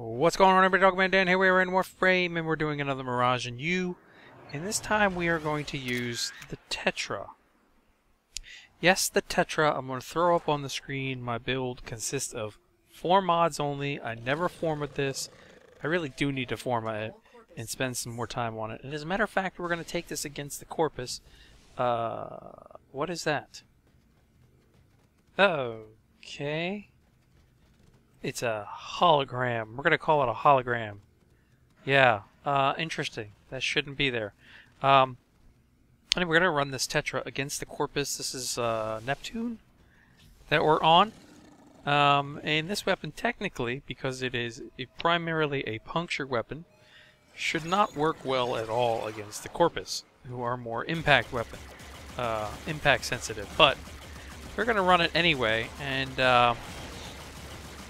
What's going on, everybody? Dogman Dan here. We are in Warframe, and we're doing another Mirage and You. And this time we are going to use the Tetra. Yes, the Tetra. I'm going to throw up on the screen. My build consists of 4 mods only. I never format this. I really do need to format it and spend some more time on it. And as a matter of fact, we're going to take this against the Corpus. What is that? Okay. It's a hologram. We're going to call it a hologram. Yeah, interesting. That shouldn't be there. And we're going to run this Tetra against the Corpus. This is Neptune that we're on. And this weapon, technically, because it is primarily a puncture weapon, should not work well at all against the Corpus, who are more impact weapon, impact sensitive. But we're going to run it anyway, and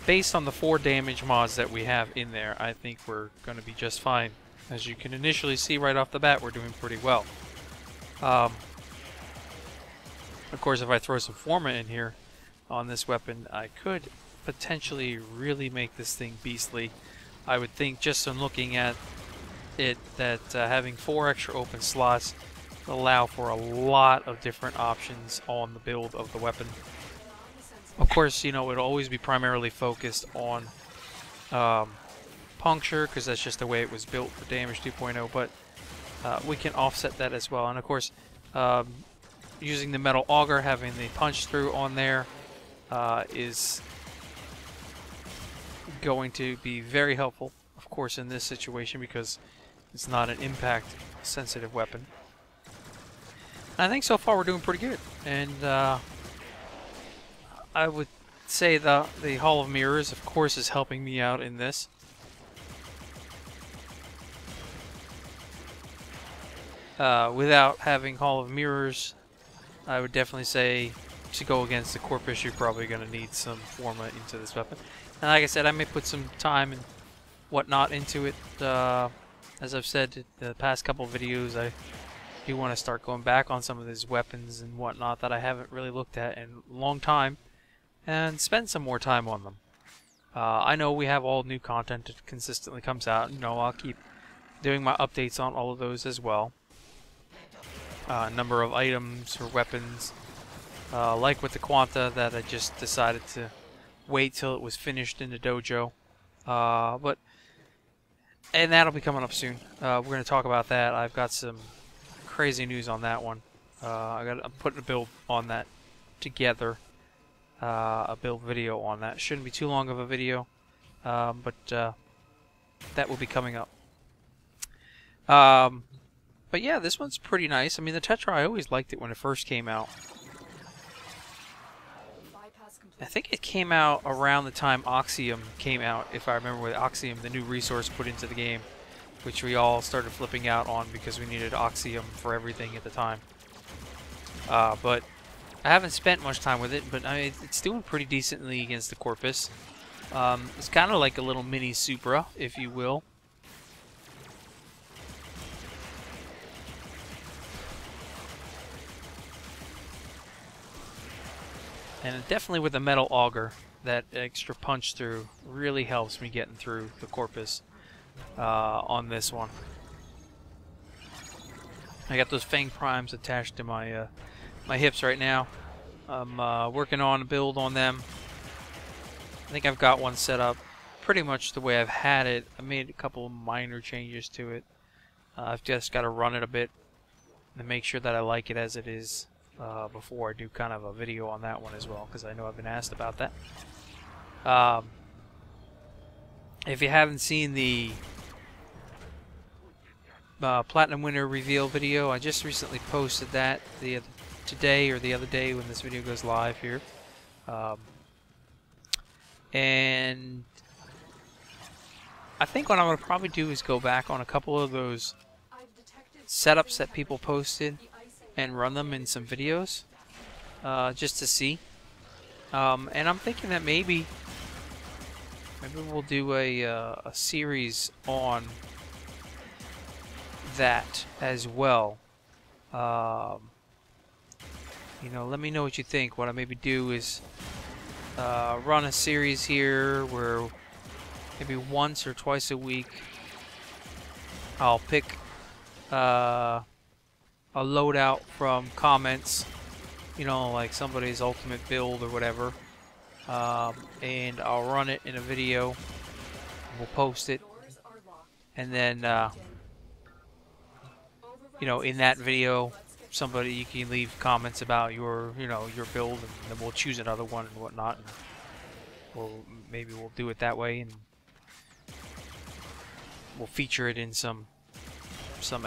based on the 4 damage mods that we have in there, I think we're going to be just fine. As you can initially see right off the bat, we're doing pretty well. Of course, if I throw some format in here on this weapon, I could potentially really make this thing beastly. I would think, just on looking at it, that having 4 extra open slots will allow for a lot of different options on the build of the weapon. Of course, you know, it'll always be primarily focused on puncture, because that's just the way it was built for damage 2.0, but we can offset that as well. And of course, using the metal auger, having the punch through on there is going to be very helpful, of course, in this situation, because it's not an impact sensitive weapon. And I think so far we're doing pretty good. And I would say the Hall of Mirrors, of course, is helping me out in this. Without having Hall of Mirrors, I would definitely say to go against the Corpus, you're probably going to need some format into this weapon. And like I said, I may put some time and whatnot into it. As I've said in the past couple of videos, I do want to start going back on some of these weapons and whatnot that I haven't really looked at in a long time, and spend some more time on them. I know we have all new content that consistently comes out. You know, I'll keep doing my updates on all of those as well. Number of items or weapons, like with the Quanta, that I just decided to wait till it was finished in the dojo. And that'll be coming up soon. We're going to talk about that. I've got some crazy news on that one. I'm putting a build on that together. A build video on that. Shouldn't be too long of a video, but that will be coming up. But yeah, this one's pretty nice. I mean, the Tetra, I always liked it when it first came out. I think it came out around the time Oxium came out, if I remember, with Oxium, the new resource put into the game, which we all started flipping out on because we needed Oxium for everything at the time. But I haven't spent much time with it, but I mean, it's doing pretty decently against the Corpus. It's kind of like a little mini Supra, if you will. And definitely with the metal auger, that extra punch through really helps me getting through the Corpus on this one. I got those Fang Primes attached to my my hips right now. I'm working on a build on them. I think I've got one set up pretty much the way I've had it. I made a couple minor changes to it. I've just got to run it a bit and make sure that I like it as it is before I do kind of a video on that one as well, because I know I've been asked about that. If you haven't seen the Platinum Winner reveal video, I just recently posted that today or the other day when this video goes live here. And I think what I'm going to probably do is go back on a couple of those setups that people posted and run them in some videos just to see. And I'm thinking that maybe we'll do a series on that as well. You know, let me know what you think. What I maybe do is run a series here where maybe once or twice a week, I'll pick a loadout from comments, you know, like somebody's ultimate build or whatever, and I'll run it in a video. We'll post it, and then you know, in that video, you can leave comments about your, you know, your build, and then we'll choose another one and whatnot. And maybe we'll do it that way, and we'll feature it in some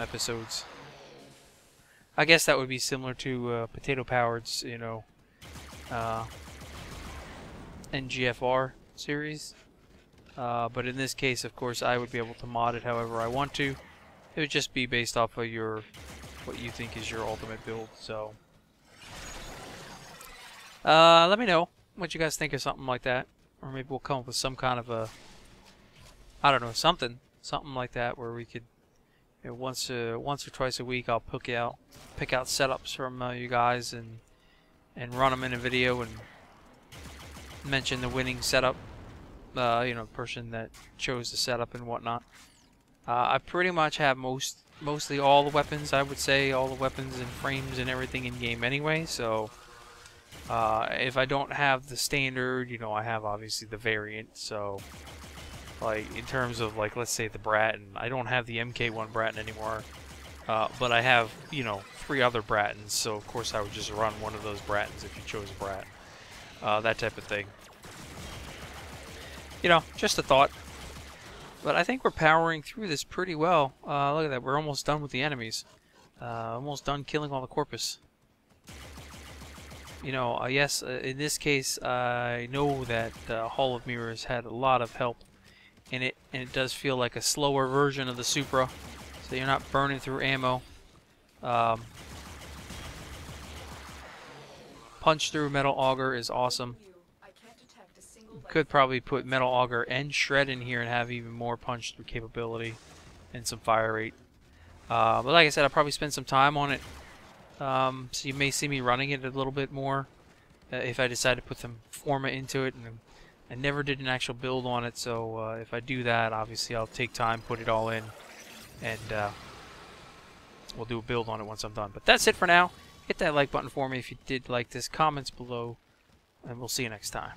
episodes. I guess that would be similar to Potato Powered's, you know, NGFR series. But in this case, of course, I would be able to mod it however I want to. It would just be based off of what you think is your ultimate build. So, let me know what you guys think of something like that, or maybe we'll come up with some kind of a, I don't know, something like that where we could, you know, once or twice a week, I'll pick out setups from you guys and run them in a video and mention the winning setup. You know, person that chose the setup and whatnot. I pretty much have mostly all the weapons, I would say, all the weapons and frames and everything in game anyway, so if I don't have the standard, you know, I have obviously the variant. So like in terms of, like, let's say the Bratton, I don't have the MK1 Bratton anymore, but I have, you know, 3 other Brattons, so of course I would just run one of those Brattons if you chose a Bratton, that type of thing. You know, just a thought. But I think we're powering through this pretty well. Look at that, we're almost done with the enemies. Almost done killing all the corpus. You know, yes, in this case, I know that Hall of Mirrors had a lot of help in it, and it does feel like a slower version of the Supra, so you're not burning through ammo. Punch through Metal Auger is awesome. Could probably put Metal Auger and Shred in here and have even more punch through capability and some fire rate. But like I said, I'll probably spend some time on it. So you may see me running it a little bit more if I decide to put some Forma into it. And I never did an actual build on it, so if I do that, obviously I'll take time, put it all in, and we'll do a build on it once I'm done. But that's it for now. Hit that like button for me if you did like this, comments below, and we'll see you next time.